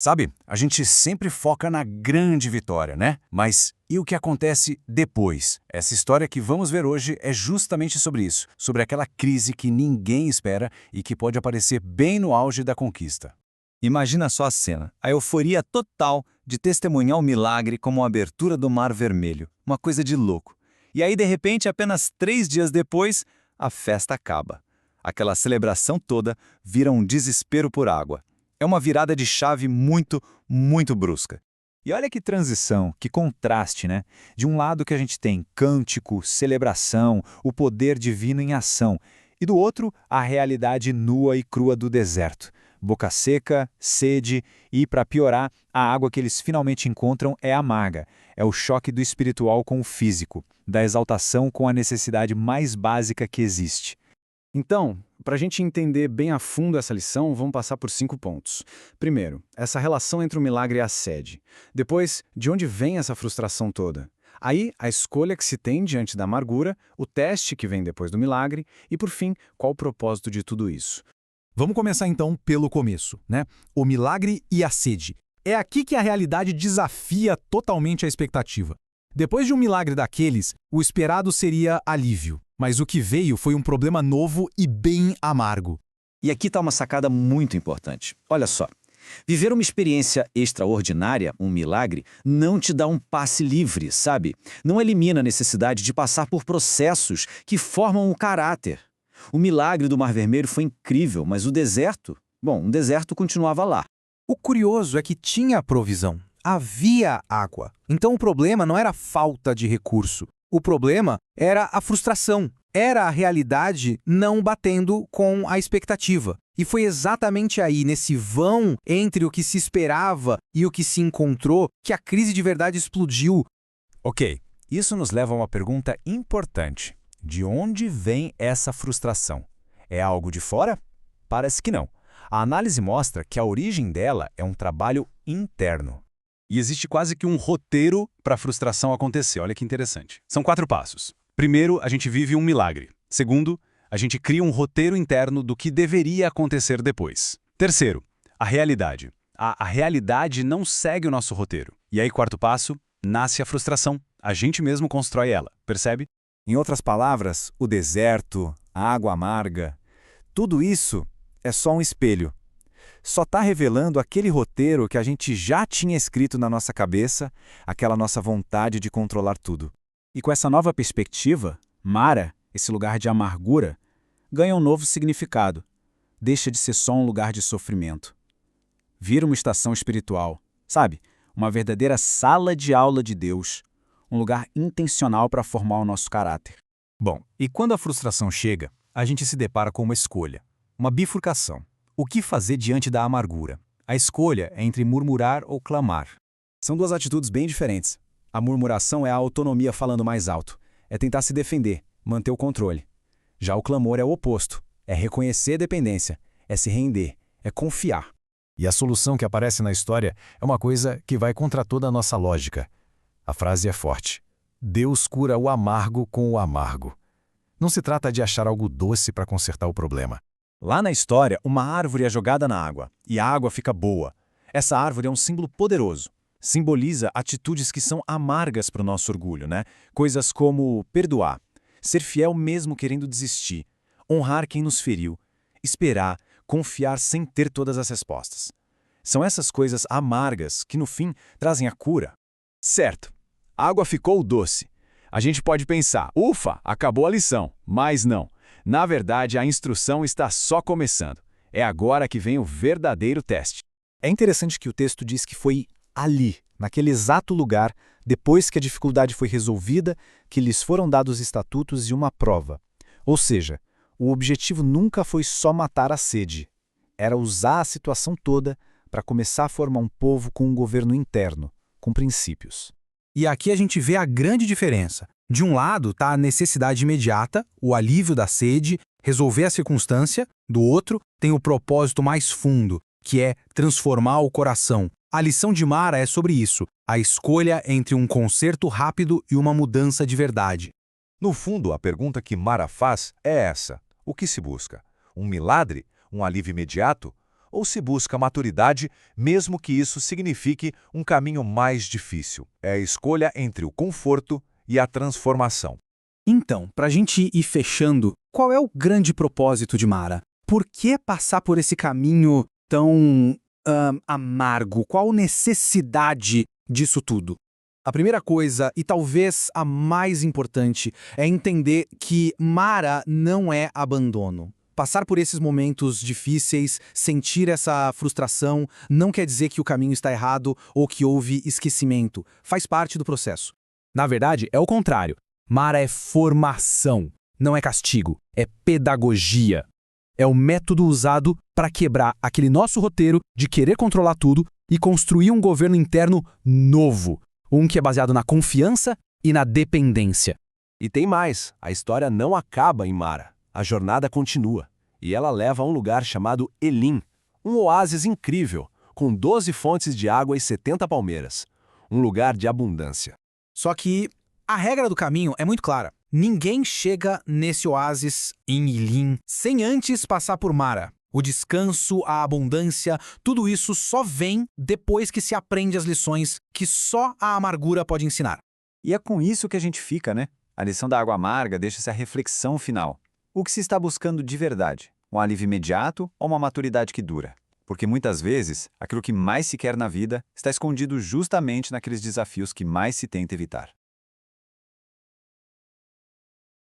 Sabe, a gente sempre foca na grande vitória, né? Mas e o que acontece depois? Essa história que vamos ver hoje é justamente sobre isso, sobre aquela crise que ninguém espera e que pode aparecer bem no auge da conquista. Imagina só a cena, a euforia total de testemunhar o milagre como a abertura do Mar Vermelho, uma coisa de louco. E aí, de repente, apenas 3 dias depois, a festa acaba. Aquela celebração toda vira um desespero por água. É uma virada de chave muito, muito brusca. E olha que transição, que contraste, né? De um lado que a gente tem cântico, celebração, o poder divino em ação, e do outro, a realidade nua e crua do deserto. Boca seca, sede e, para piorar, a água que eles finalmente encontram é amarga. É o choque do espiritual com o físico, da exaltação com a necessidade mais básica que existe. Então, para a gente entender bem a fundo essa lição, vamos passar por 5 pontos. Primeiro, essa relação entre o milagre e a sede. Depois, de onde vem essa frustração toda? Aí, a escolha que se tem diante da amargura, o teste que vem depois do milagre e, por fim, qual o propósito de tudo isso? Vamos começar então pelo começo, né? O milagre e a sede. É aqui que a realidade desafia totalmente a expectativa. Depois de um milagre daqueles, o esperado seria alívio. Mas o que veio foi um problema novo e bem amargo. E aqui está uma sacada muito importante. Olha só, viver uma experiência extraordinária, um milagre, não te dá um passe livre, sabe? Não elimina a necessidade de passar por processos que formam o caráter. O milagre do Mar Vermelho foi incrível, mas o deserto? Bom, o deserto continuava lá. O curioso é que tinha provisão. Havia água. Então o problema não era a falta de recurso. O problema era a frustração. Era a realidade não batendo com a expectativa. E foi exatamente aí, nesse vão entre o que se esperava e o que se encontrou, que a crise de verdade explodiu. Ok, isso nos leva a uma pergunta importante. De onde vem essa frustração? É algo de fora? Parece que não. A análise mostra que a origem dela é um trabalho interno. E existe quase que um roteiro para a frustração acontecer. Olha que interessante. São 4 passos. Primeiro, a gente vive um milagre. Segundo, a gente cria um roteiro interno do que deveria acontecer depois. Terceiro, a realidade. A realidade não segue o nosso roteiro. E aí, quarto passo, nasce a frustração. A gente mesmo constrói ela, percebe? Em outras palavras, o deserto, a água amarga, tudo isso é só um espelho. Só está revelando aquele roteiro que a gente já tinha escrito na nossa cabeça, aquela nossa vontade de controlar tudo. E com essa nova perspectiva, Mara, esse lugar de amargura, ganha um novo significado. Deixa de ser só um lugar de sofrimento. Vira uma estação espiritual, sabe? Uma verdadeira sala de aula de Deus. Um lugar intencional para formar o nosso caráter. Bom, e quando a frustração chega, a gente se depara com uma escolha, uma bifurcação. O que fazer diante da amargura? A escolha é entre murmurar ou clamar. São 2 atitudes bem diferentes. A murmuração é a autonomia falando mais alto. É tentar se defender, manter o controle. Já o clamor é o oposto. É reconhecer a dependência, é se render, é confiar. E a solução que aparece na história é uma coisa que vai contra toda a nossa lógica. A frase é forte. Deus cura o amargo com o amargo. Não se trata de achar algo doce para consertar o problema. Lá na história, uma árvore é jogada na água, e a água fica boa. Essa árvore é um símbolo poderoso. Simboliza atitudes que são amargas para o nosso orgulho, né? Coisas como perdoar, ser fiel mesmo querendo desistir, honrar quem nos feriu, esperar, confiar sem ter todas as respostas. São essas coisas amargas que, no fim, trazem a cura. Certo, a água ficou doce. A gente pode pensar, ufa, acabou a lição, mas não. Na verdade, a instrução está só começando. É agora que vem o verdadeiro teste. É interessante que o texto diz que foi ali, naquele exato lugar, depois que a dificuldade foi resolvida, que lhes foram dados estatutos e uma prova. Ou seja, o objetivo nunca foi só matar a sede. Era usar a situação toda para começar a formar um povo com um governo interno, com princípios. E aqui a gente vê a grande diferença. De um lado está a necessidade imediata, o alívio da sede, resolver a circunstância. Do outro, tem o propósito mais fundo, que é transformar o coração. A lição de Mara é sobre isso, a escolha entre um conserto rápido e uma mudança de verdade. No fundo, a pergunta que Mara faz é essa. O que se busca? Um milagre? Um alívio imediato? ou se busca maturidade, mesmo que isso signifique um caminho mais difícil. É a escolha entre o conforto e a transformação. Então, para a gente ir fechando, qual é o grande propósito de Mara? Por que passar por esse caminho tão amargo? Qual necessidade disso tudo? A primeira coisa, e talvez a mais importante, é entender que Mara não é abandono. Passar por esses momentos difíceis, sentir essa frustração, não quer dizer que o caminho está errado ou que houve esquecimento. Faz parte do processo. Na verdade, é o contrário. Mara é formação, não é castigo, é pedagogia. É o método usado para quebrar aquele nosso roteiro de querer controlar tudo e construir um governo interno novo. Um que é baseado na confiança e na dependência. E tem mais, a história não acaba em Mara. A jornada continua, e ela leva a um lugar chamado Elim, um oásis incrível, com 12 fontes de água e 70 palmeiras. Um lugar de abundância. Só que a regra do caminho é muito clara. Ninguém chega nesse oásis em Elim sem antes passar por Mara. O descanso, a abundância, tudo isso só vem depois que se aprende as lições que só a amargura pode ensinar. E é com isso que a gente fica, né? A lição da água amarga deixa essa reflexão final. O que se está buscando de verdade? Um alívio imediato ou uma maturidade que dura? Porque muitas vezes, aquilo que mais se quer na vida está escondido justamente naqueles desafios que mais se tenta evitar.